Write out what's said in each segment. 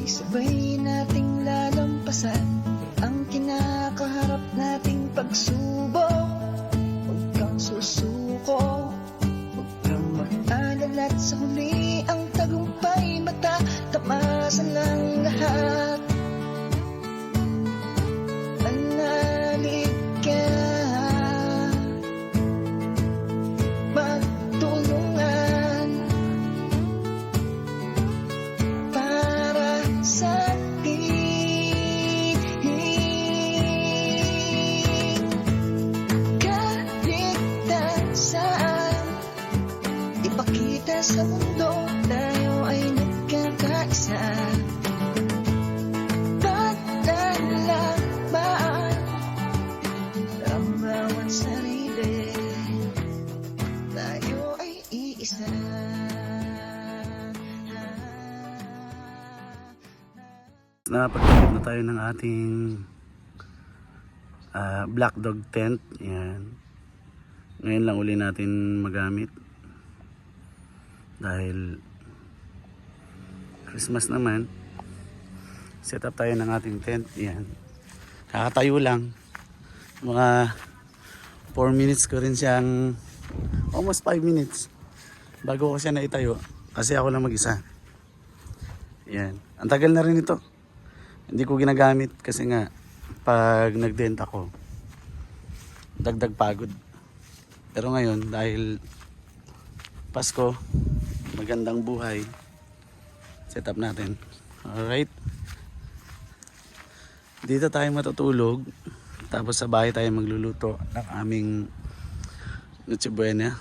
Sabay nating lalampasan ang kinakaharap nating pagsubok. Huwag kang susuko, huwag kang mag-alala at sa huli ang tagumpay matatamasan lang lahat. Manalig ka, magtulungan para sa atin. Kahit saan ipakita sa mundo, tayo ay nagkakaisa. Paglalaban ang bawat sarili, tayo ay iisa. Napagkakit na tayo ng ating black dog tent. Yan. Ngayon lang uli natin magamit dahil Christmas naman. Set up tayo ng ating tent. Yan. Kakatayo lang. Mga 4 minutes ko rin siyang, almost 5 minutes bago ko siya naitayo kasi ako lang mag-isa. Yan. Ang tagal na rin ito. Hindi ko ginagamit kasi nga pag nag-dent ako, dagdag pagod. Pero ngayon dahil Pasko, magandang buhay, set up natin. Alright. Dito tayo matutulog. Tapos sa bahay tayo magluluto ng aming Noche Buena.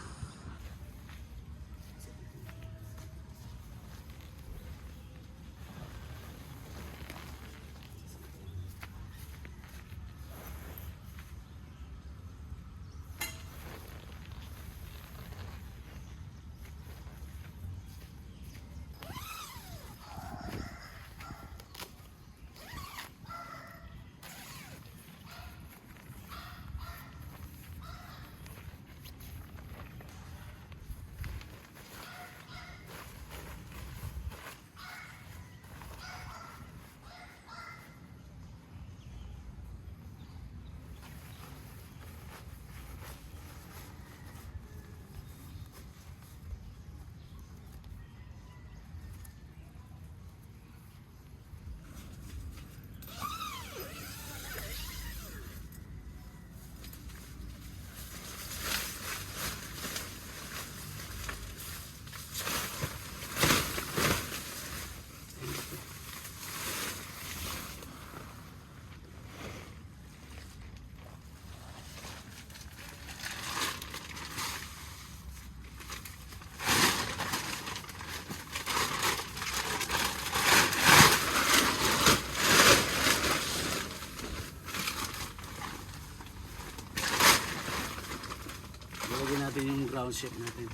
Lagyan natin yung ground sheet natin.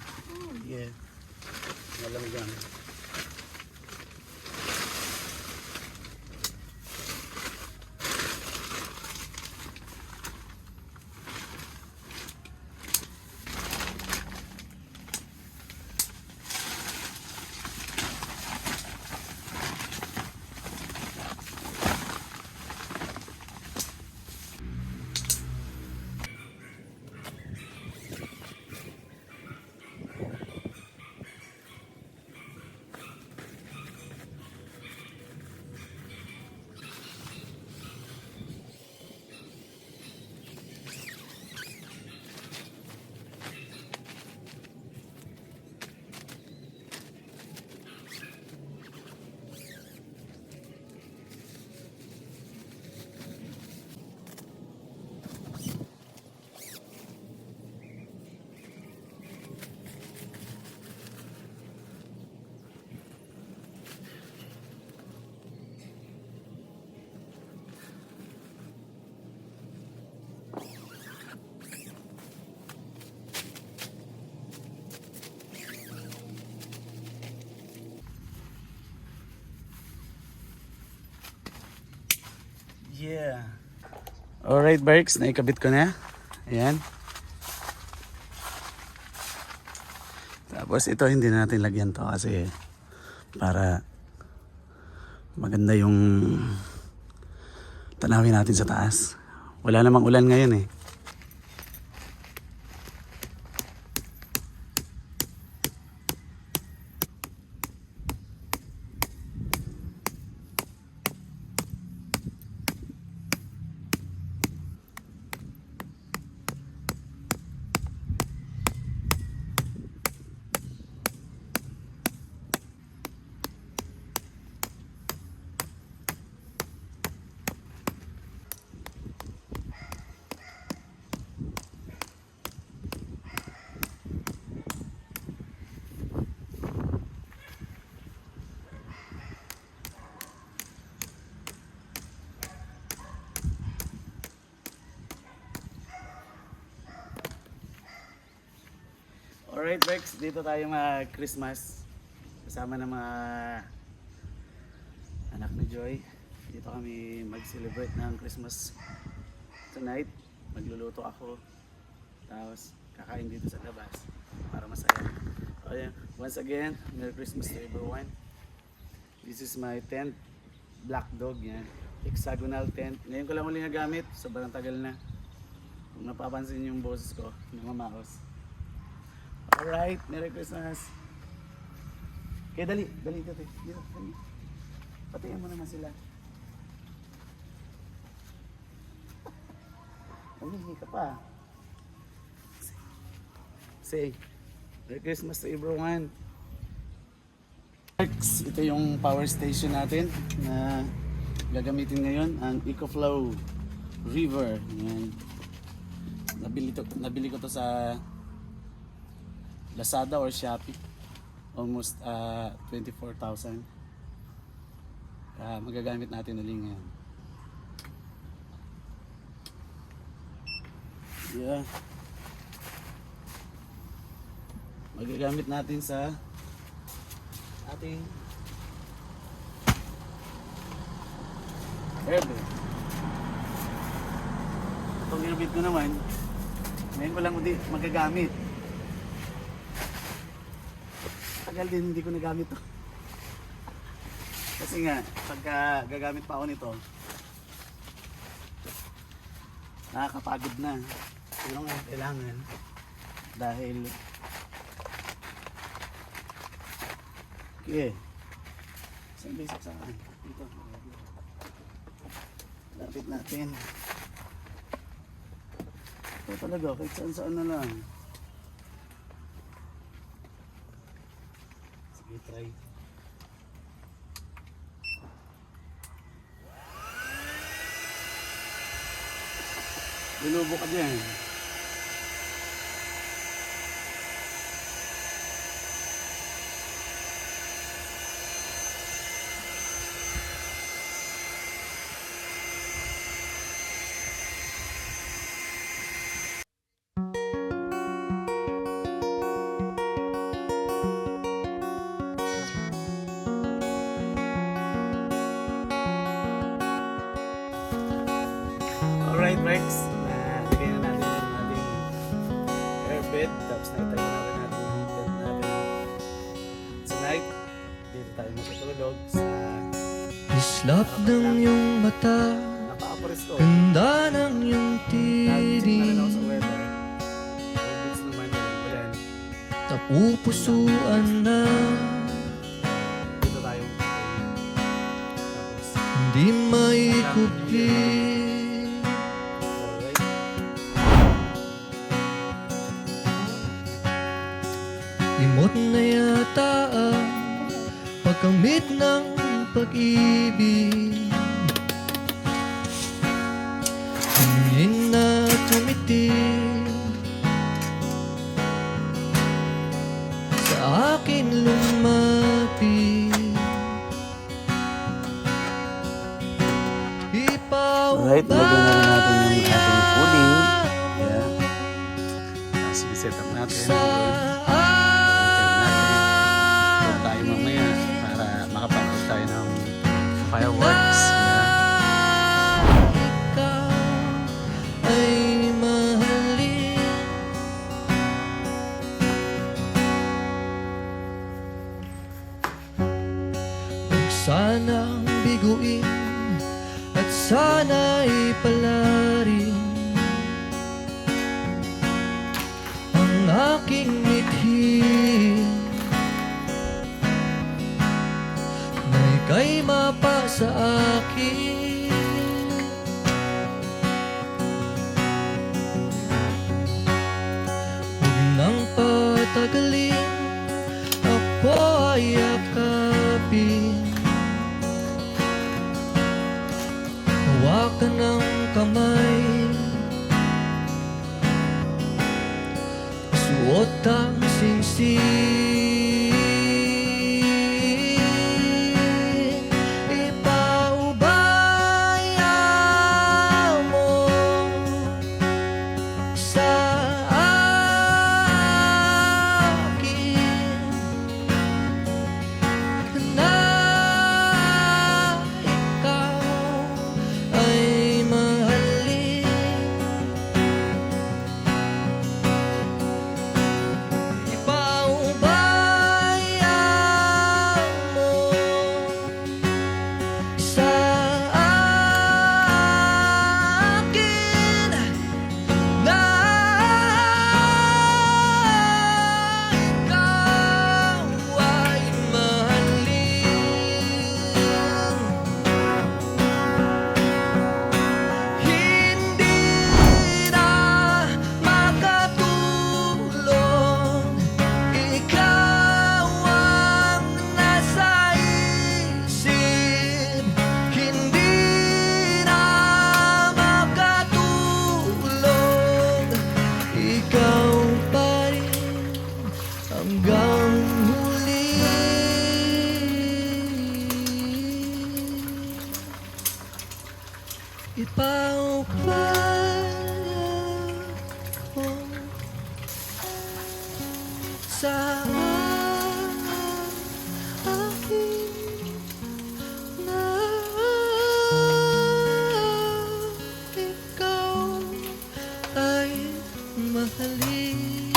Yeah. Malamig. Yeah. Alright, Berks. Naikabit ko na. Ayan. Tapos ito hindi natin lagyan to kasi para maganda yung tanawin natin sa taas. Wala namang ulan ngayon eh. Alright, Bex, dito tayo mag-Christmas kasama ng mga anak ni Joy. Dito kami mag-celebrate ng Christmas tonight. Magluluto ako, tapos kakain dito sa labas para masaya. Okay, once again, Merry Christmas to everyone. This is my tent, Black Dog, yan. Hexagonal tent. Ngayon ko lang uli nagamit, sobrang tagal na. Kung napapansin yung boses ko, namamaos. Alright, Merry Christmas. Okay, dali dito. Dito, dali. Patayin mo naman sila. Umihi ka pa. Say, Merry Christmas to everyone. Ito yung power station natin na gagamitin ngayon, ang EcoFlow River. Yan. Nabili ko to sa Lazada or Shopee. Almost 24,000. Magagamit natin ulit ngayon. Yeah. Magagamit natin sa ating airbag. Itong airbag ko naman, ngayon ko lang ulit magagamit. Tagal din hindi ko nagamit to. Kasi nga, pagka gagamit pa ako nito, nakakapagod na. Pero nga, kailangan. Dahil okay. Saan basic sa akin? Dito. Lapit natin. Ito talaga, kahit saan na lang. Sige, try. Lulubo ka dyan. Alright, Rex. Lagyan na natin yung ating airbed. Tapos naitayo na rin natin yung tent natin. Tonight, dito tayo matutulog sa Islap ng iyong mata, napaka-pares ko. ganda ng iyong Nagising na rin tinig, ako sa weather. All goods naman yung ulan. napupusuan na, Dito tayo. Tapos, hindi maikupli. alright. Limot na yata ang pagkamit ng pag-ibig. Tingin na tumitig sa akin lumapit. Alright, lagyan na rin natin yung ating cooling. Yeah. Tapos i-set up natin. Sa Doon tayo mamaya para makapanood tayo ng fireworks. Yeah. luin at sana'y palarin ang aking mithin na ika'y mapa sa akin. Huwag nang patagalin, ako ay yakapin. Hawakan ng kamay, suot ang singsing. Ipaubaya mo sa akin na ikaw ay mahalin. Ipaubaya mo sa akin na ikaw ay mahalin. Hindi na makatulong, ikaw ang nasa isip. Hindi na makatulong, ikaw pa rin hanggang huli. Ipaubaya mo sa akin na ikaw ay mahalin.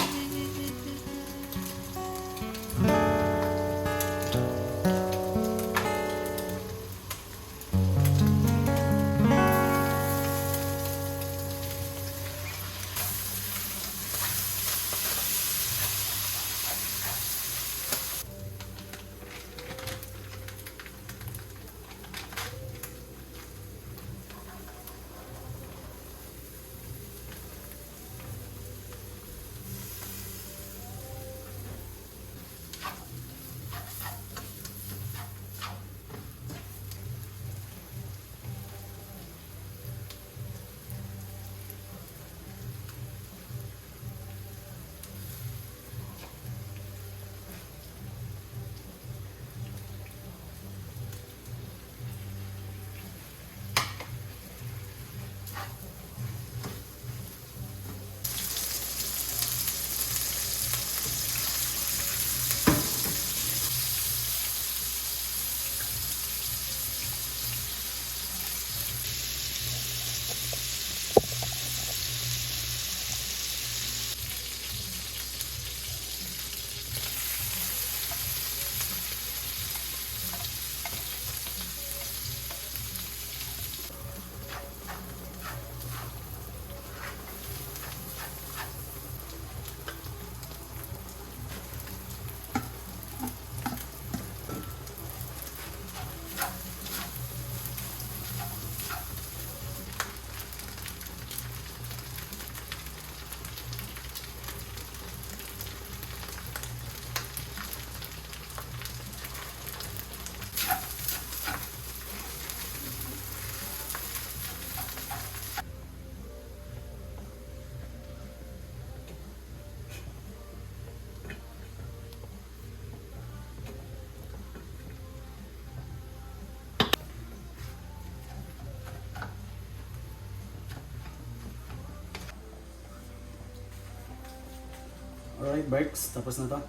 Alright, Berks, tapos na to.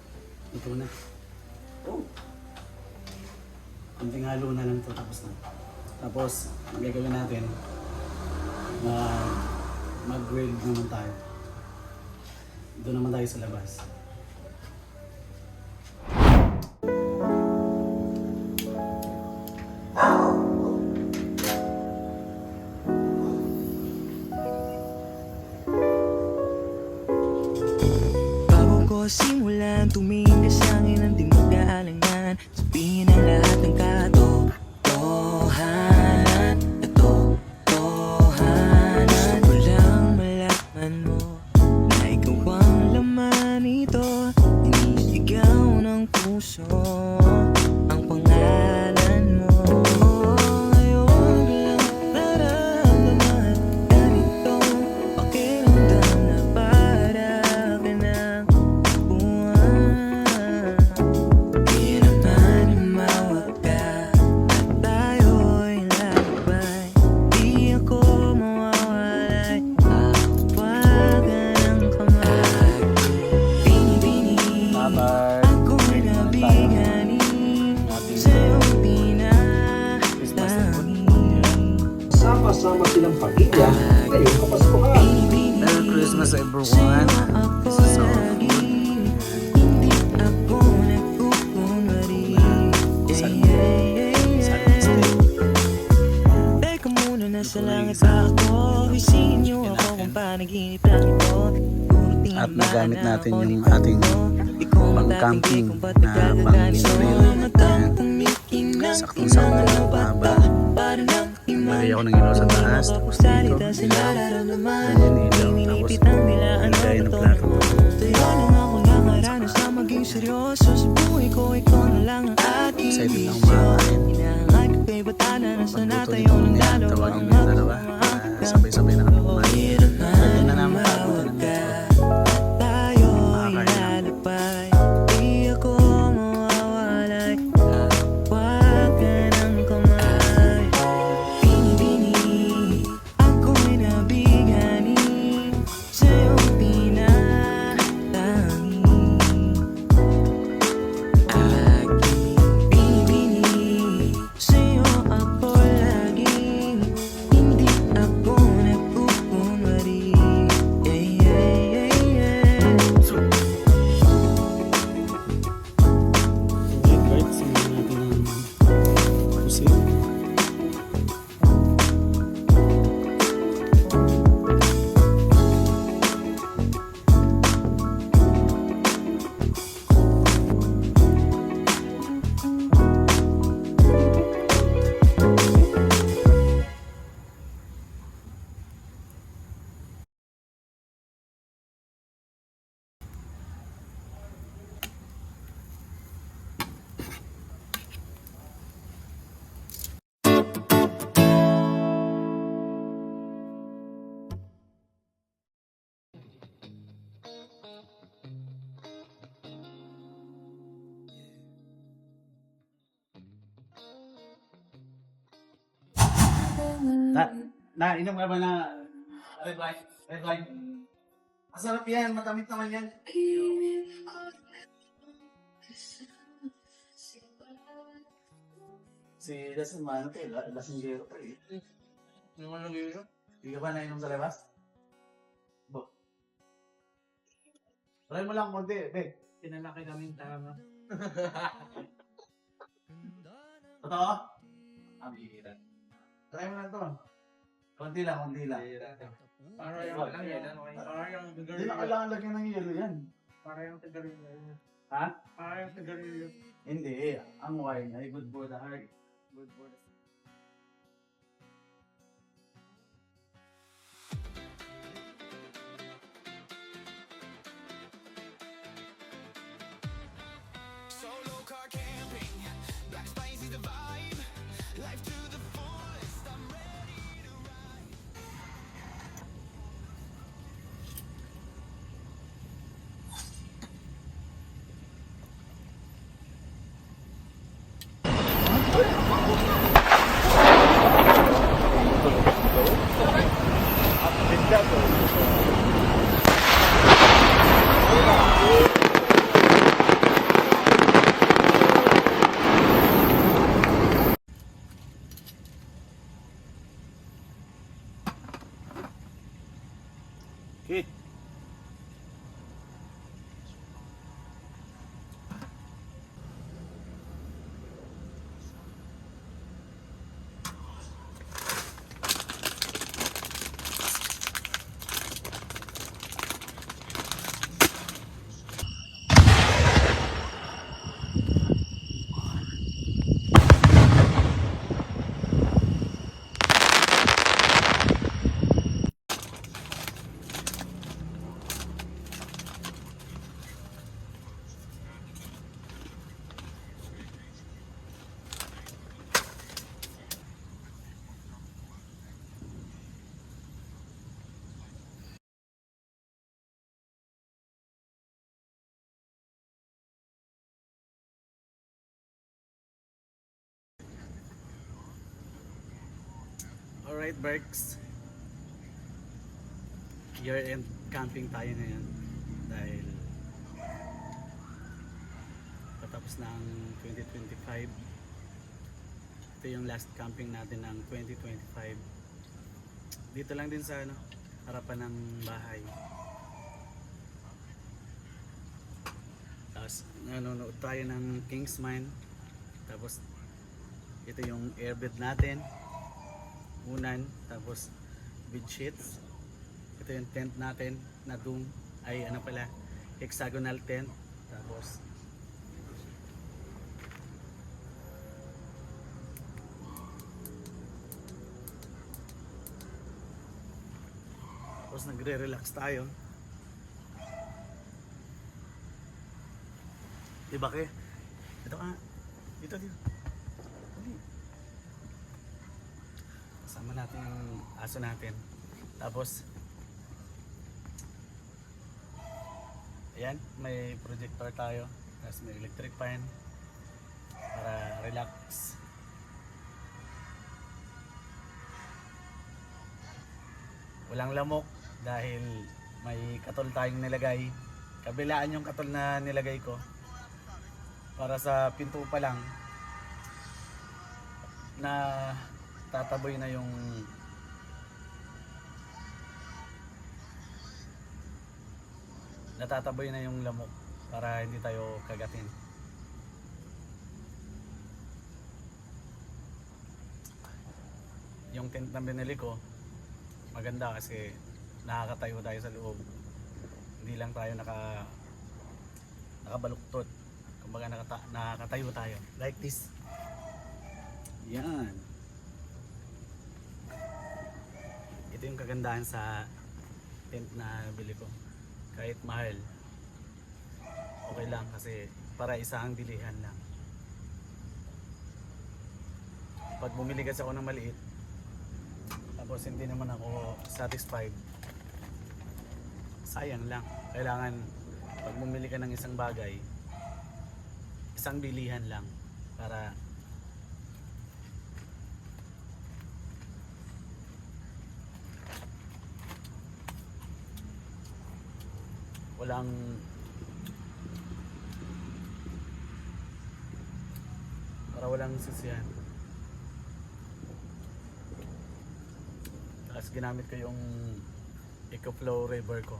Ito na. Oh! Kunting halo na lang to, tapos na. Tapos, ang gagawin natin, mag-grill naman tayo. Doon naman tayo sa labas. simulan tumingin ka sa'kin ang di magkaalangan. Sabihin ang lahat ng katotohanan. Katotohanan. Gusto ko lang malaman mo na ikaw ang laman nito. Inisigaw ng puso ang pangalan mo. Ngayon lang nararamdaman ganitong pakiramdam na para ka ng buwan. Di naman umawag ka at tayo'y lalakbay. Di ako mawawalay kapag ng kamay. Bini-bini ako'y nabigani sa'yong tinatangi. Sama-sama silang pamilya ngayong Kapaskuhan. Merry Christmas everyone. This is our Hindi ako nagkukunwari. Teka muna, nasa langit ako. Isingin niyo ako kung panaginip lang ito. At nagamit natin yung ating pang-camping na pang-sarili. Saktong-sakto na mahaba. Nagay ako ng ilaw sa taas. Tapos dito, ilaw. Ganyan ilaw. Tapos ilagay ng plato. Sa'yo lang ako nakaranas na maging seryoso. Sa buhay ko, ikaw na lang ang aking Excited na bisyo. kumakain. Inaangay ko kay bata na nasa na Pagluto tayo ng nito, dalawa. tawagin mo yung dalawa. Sabay-sabay na kami kumain. Lagyan na namin pabuti ng dito. Tayo'y Makakain na. lalakbay. Di ako mawawalay kapag ka ng kamay. Bini-bini ako'y nabigani sa'yong tinatangi. Bini-bini sa'yo ako laging hindi ako nagkukunwari. Okay guys, simulan natin ang pusin. Inom ka ba na red wine? Red wine? Masarap yan, matamit naman yan. Si Lasing Mano to, Lasing Gero pa eh. Hindi mo nag-iinom? Hindi ka ba nainom sa labas? Bo. Try mo lang konti, be. Pinalaki kaming tama. Totoo? Ang bihira. Try mo lang to. Konti lang, konti lang. Para yung lang yan. Para yung Hindi na kailangan lagyan ng yelo yan. Para yung tagarilyo. Ha? Para yung tagarilyo. Hindi. Ang wine ay good for the heart. Good for the Solo car camping, black spicy the vibe, life to the fullest. I'm ready to ride. Okay. Alright, Berks. Year-end camping tayo ngayon dahil patapos na ang 2025. Ito yung last camping natin ng 2025. Dito lang din sa harapan ng bahay. Tapos nanonood tayo ng Kingsman. Tapos ito yung airbed natin, unan, tapos bed sheets. Ito yung tent natin na doom, ay hexagonal tent. Tapos nagre-relax tayo. Diba ke? Ito ka. Dito. Dali. Kasama natin yung aso natin. Tapos ayan, may projector tayo. Tapos may electric fan para relax. Walang lamok dahil may katol tayong nilagay. Kabilaan yung katol na nilagay ko. Para sa pinto pa lang na tataboy na yung lamok para hindi tayo kagatin. Yung tent na binili ko maganda kasi nakakatayo tayo sa loob. Hindi lang tayo nakabaluktot. Kumbaga nakatayo tayo. Like this. Yan. Ito yung kagandahan sa tent na bili ko. Kahit mahal, okay lang kasi para isang bilihan lang. Pag bumili kasi ako ng maliit, tapos hindi naman ako satisfied, sayang lang. Kailangan pag bumili ka ng isang bagay, isang bilihan lang para walang sisihan. Tapos ginamit ko yung EcoFlow River ko.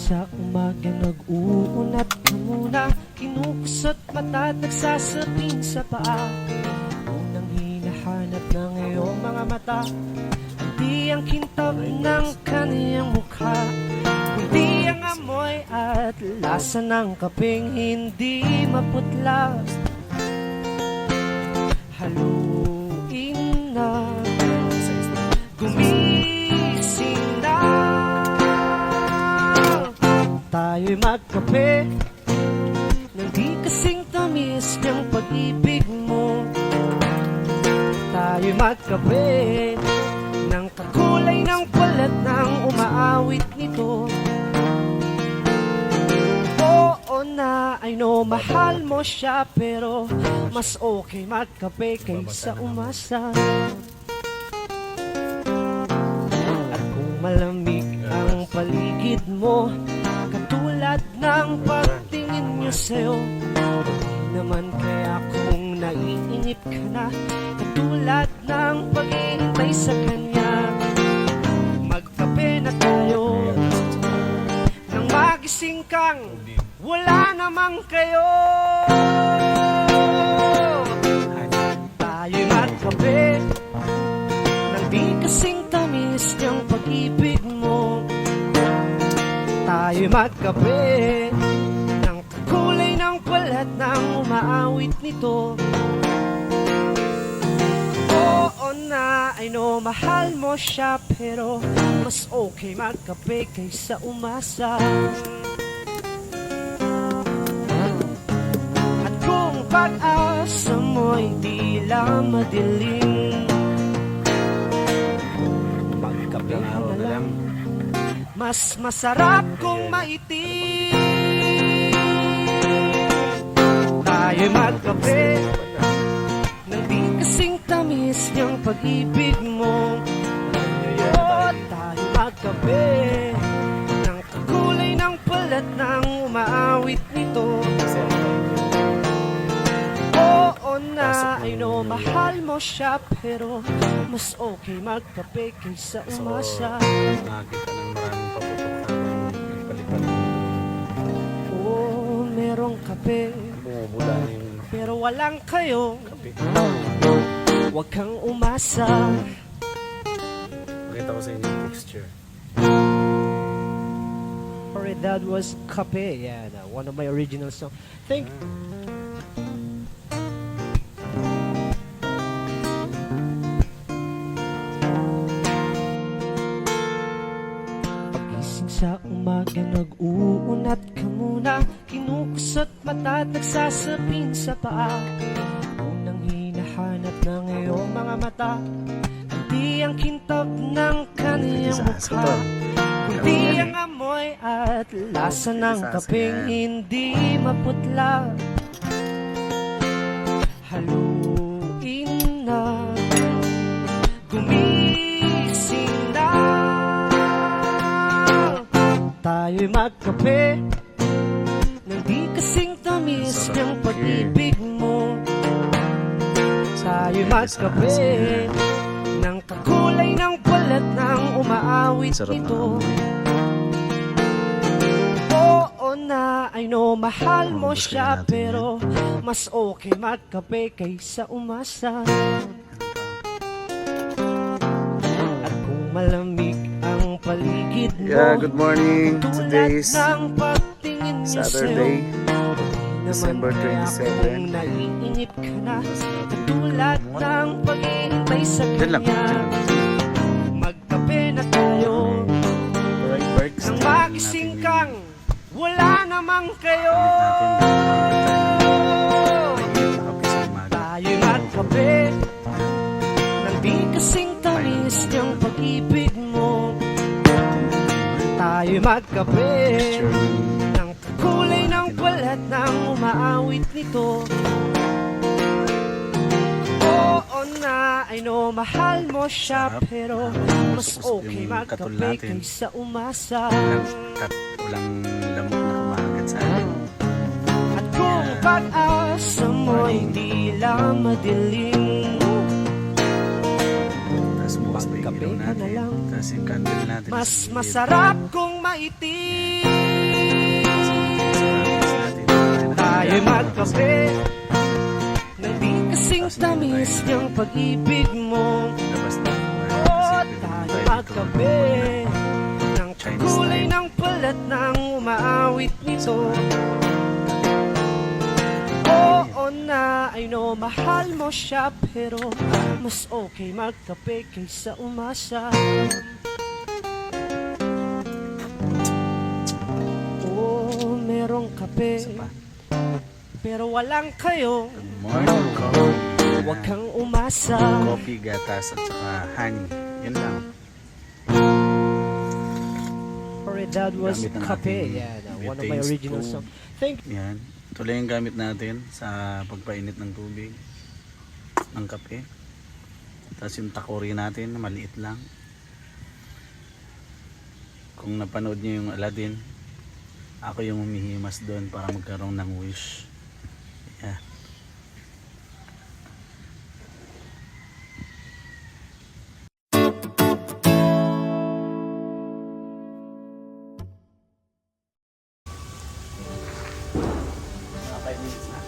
Sa umaga nag-uunat ka muna, kinukusot mata at nagsasapin sa paa. Unang hinahanap ng iyong mga mata, hindi ang kintab ng kaniyang mukha, kundi ang amoy at lasa ng kapeng hindi maputla. Haluin na, gumising na, tayo'y magkape nang di kasing tamis niyang pag-ibig mo. Tayo'y magkape ng kakulay ng balat ng umaawit nito. Oo na, I know mahal mo siya, pero mas okay magkape kaysa umasa. At kung malamig ang paligid mo, katulad ng pagtingin niya sa'yo, naman kaya kung naiinip ka na, katulad ng paghihintay sa kanya, magkape na tayo nang magising kang wala namang kayo. Tayo'y magkape nang di kasing tamis niyang pag-ibig mo. Tayo'y magkape ng kakulay ng balat ng umaawit nito. Oo na, I know mahal mo siya, pero mas okay magkape kaysa umasa. At kung pag-asa mo'y tila madilim, magkape ka na lang. Mas masarap kung maitim. Tayo'y magkape nang di kasing tamis niyang pag-ibig mo. Oh, tayo'y magkape ng kakulay ng balat ng umaawit nito. Oo na, I know mahal mo siya, pero mas okay magkape kaysa umasa. Nakakita ng maraming paputok habang nagpalit-palit. Oh, merong kape, Bumubula yung pero walang kayo. kape. Huwag kang umasa. Pakita ko sa inyo yung texture. Alright, that was Kape. Yeah, one of my original songs. Thank Pagising sa umaga, nag-uunat ka muna, kinukusot mata at nagsasapin sa paa. Unang hinahanap ng iyong mga mata, hindi ang kintab ng kaniyang mukha, kundi ang amoy at lasa ng kapeng hindi maputla. Haluin na, gumising na, tayo'y magkape nang di kasing tamis ng pag-ibig mo. Tayo'y magkape ng kakulay ng balat ng umaawit Sarap nito. Oo na, I know mahal mo Ubus siya, kaya natin pero mas okay magkape kaysa umasa. At kung malamig ang paligid mo, Yeah, good morning. tulad Today is ng pagtingin niya Saturday, sa'yo, December naman kaya 27. kung naiinip ka na, tulad ng paghihintay sa Diyan lang. kanya, magkape na tayo Right works. nang magising kang wala namang kayo. Tayo'y magkape nang di kasing tamis niyang pag-ibig mo. Tayo'y magkape ng kakulay ng balat ng umaawit nito. Oo na, I know mahal mo siya, Sarap. pero mas Tapos okay yung katul magkape natin. kaysa umasa. Walang lamok na kumagat sa akin. At kung pag-asa mo'y tila madilim, Tapos bukas pa yung magkape ilaw ka na natin. lang. Tapos yung candle natin. mas sa gilid. masarap kung maitim. Natin. Tayo'y magkape nang di kasing tamis niyang pag-ibig mo. Labas na. Oh, tayo'y magkape ng kulay ng balat ng umaawit nito. Oo na, I know mahal mo siya, pero mas okay magkape kaysa umasa. Oh, merong kape, pero walang kayo. Good morning, coffee. Huwag kang umasa. Coffee, gatas, at saka honey. Yun lang. Alright, that was Gamit ng Kape. ating Yeah, one of my butane original stove. songs. Thank Yan. Ito lang yung gamit natin sa pagpainit ng tubig. Ng kape. Tapos yung takori natin, maliit lang. Kung napanood niyo yung Aladdin, ako yung humihimas doon para magkaroon ng wish. Yan. Mga 5 minutes na.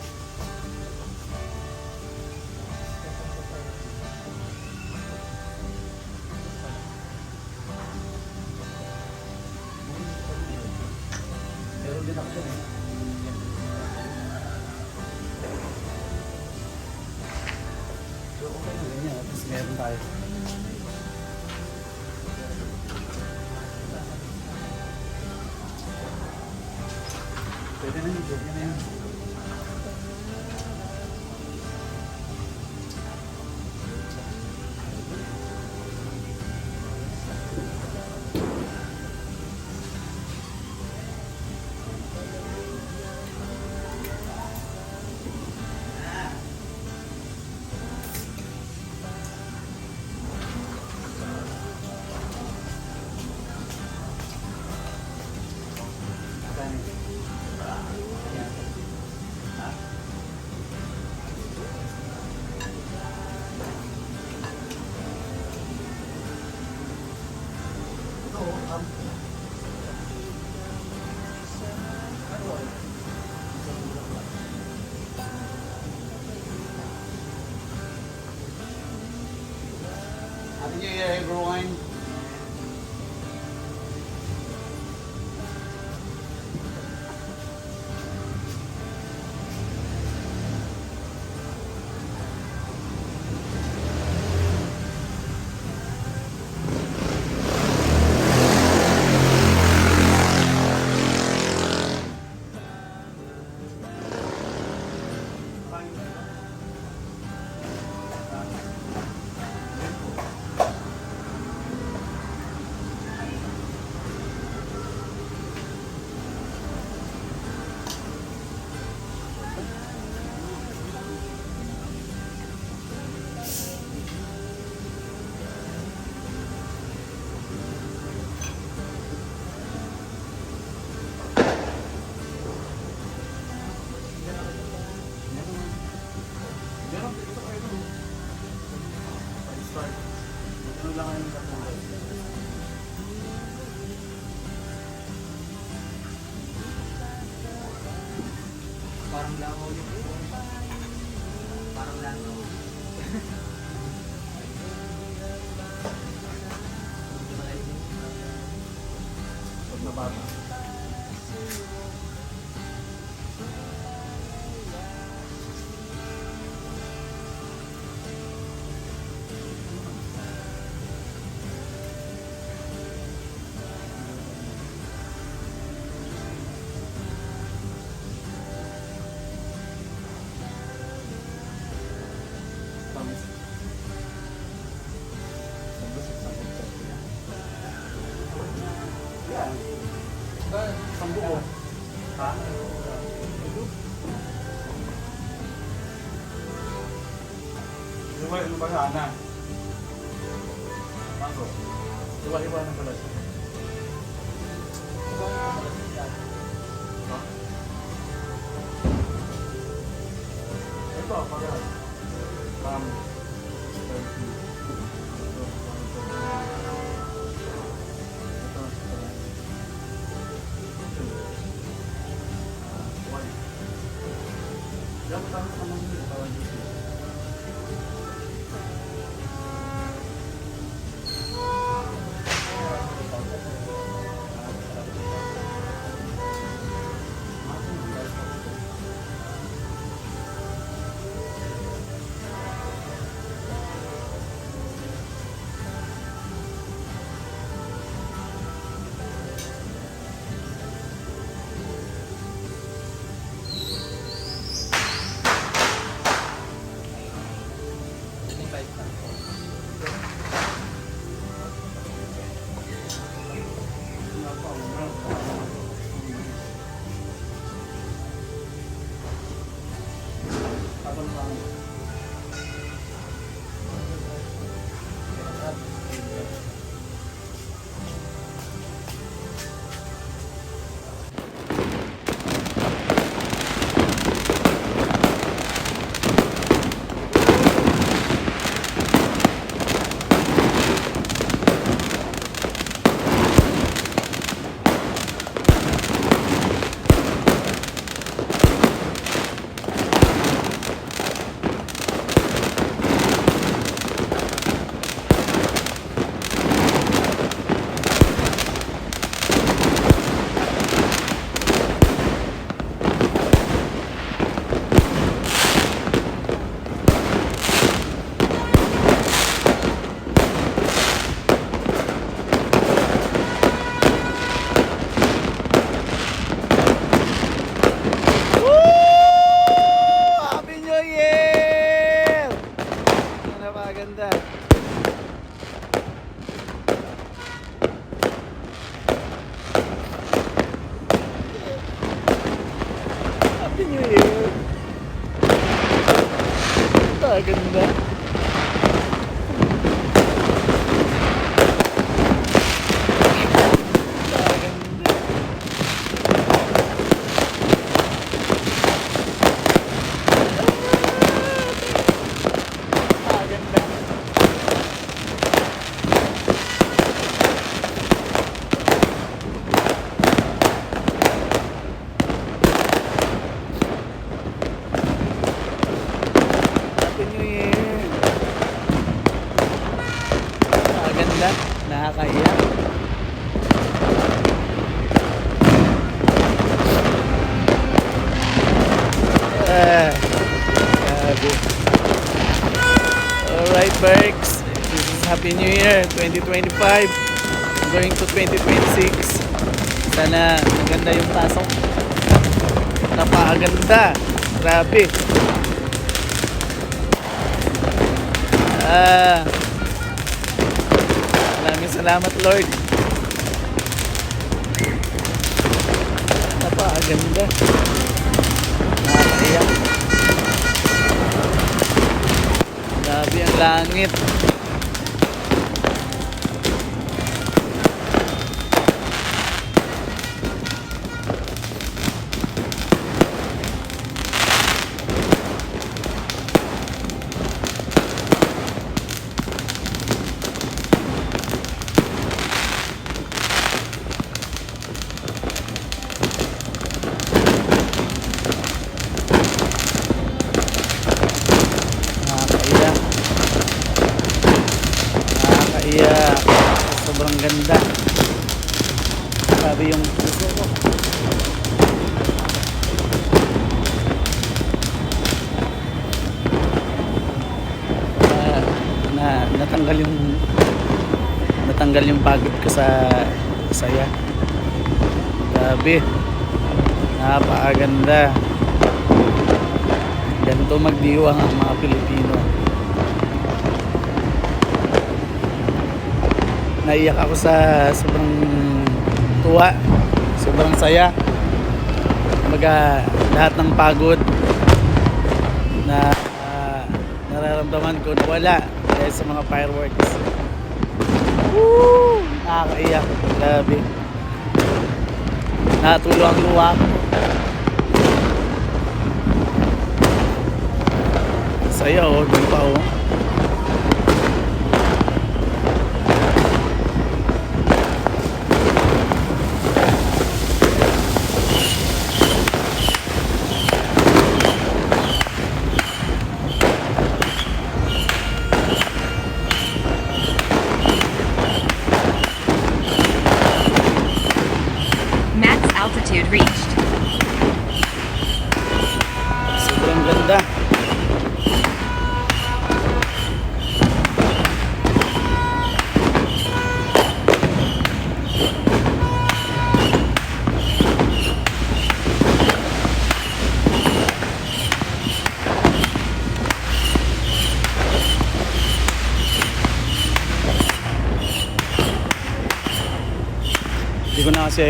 Meron din ako dyan eh. So, okay na ganyan. At least meron tayo. Pwede na yun. Pwede na yun. Happy New Year, everyone! Parang langaw yun. Parang langaw. Pag nabata. Sambuko. Ha? Iwan ba sana? Mango. Iwan na pala siya. Ito, parang. Dapat naman yun, parang Weird. Ganda. Happy New Year! Ganda. Nakakaiyak. Grabe. Alright, Berks. This is Happy New Year 2025. Going to 2026. Sana maganda yung pasok. Napakaganda. Grabe. Maraming salamat, Lord. Napakaganda. Nakakaiyak. Grabe ang langit. Nakakaiyak. Nakakaiyak. Sobrang ganda. Sabi yung puso ko. Natanggal yung pagod ko sa saya. Grabe. Napakaganda. Ganito magdiwang ang mga Pilipino. Naiyak ako sa sobrang tuwa, sobrang saya. Lahat ng pagod na nararamdaman ko nawala dahil sa mga fireworks. Woo! Nakakaiyak. Grabe. Natulo ang luha ko. Saya oh, di pa oh. Max altitude reached. Sobrang ganda. Hindi ko na kasi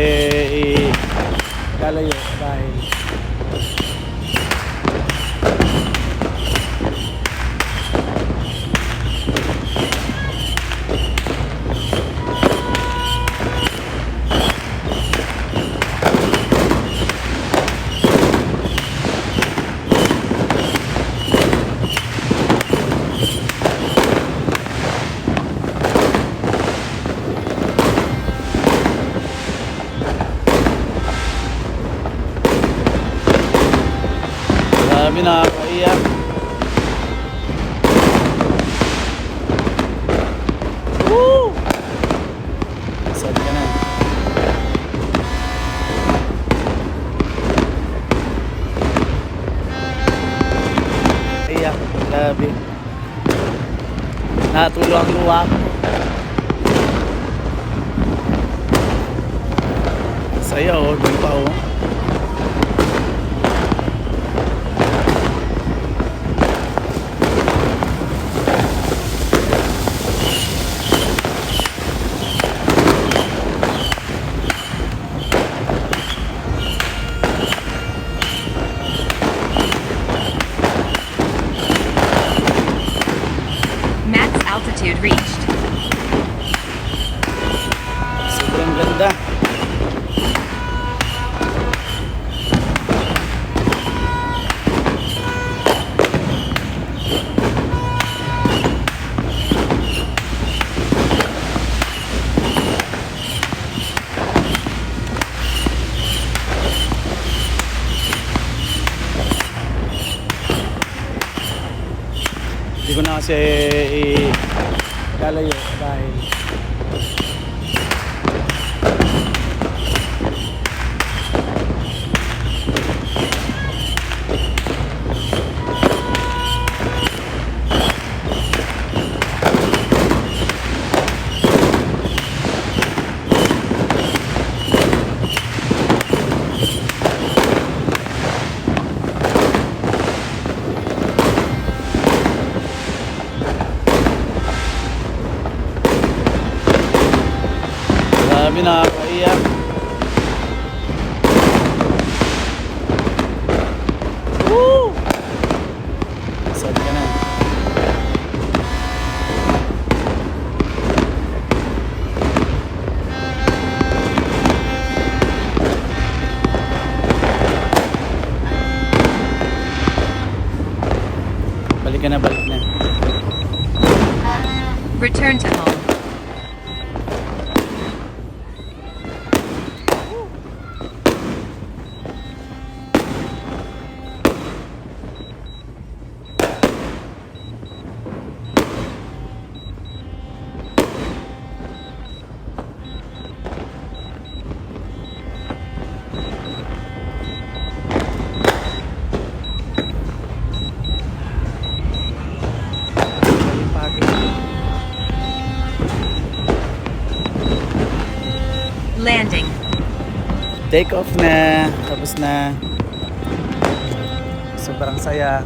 lalayo dahil marami nakakaiyak. Woo! Sad ka na. Iyak, grabe. Natulo ang luha ko. Saya oh, di pa oh. Hindi ko na kasi lalayo dahil grabe, nakakaiyak. Woo! Sad ka na. Balik ka na, balik na. Return to home. Landing. Take off na. Tapos na. Sobrang saya.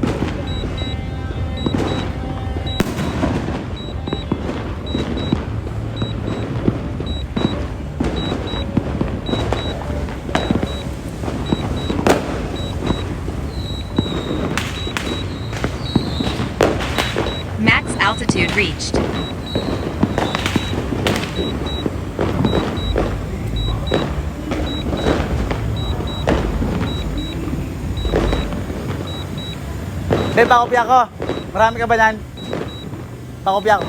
Max altitude reached. Be, pakopya ko. Marami ka ba yan? Pakopya ko.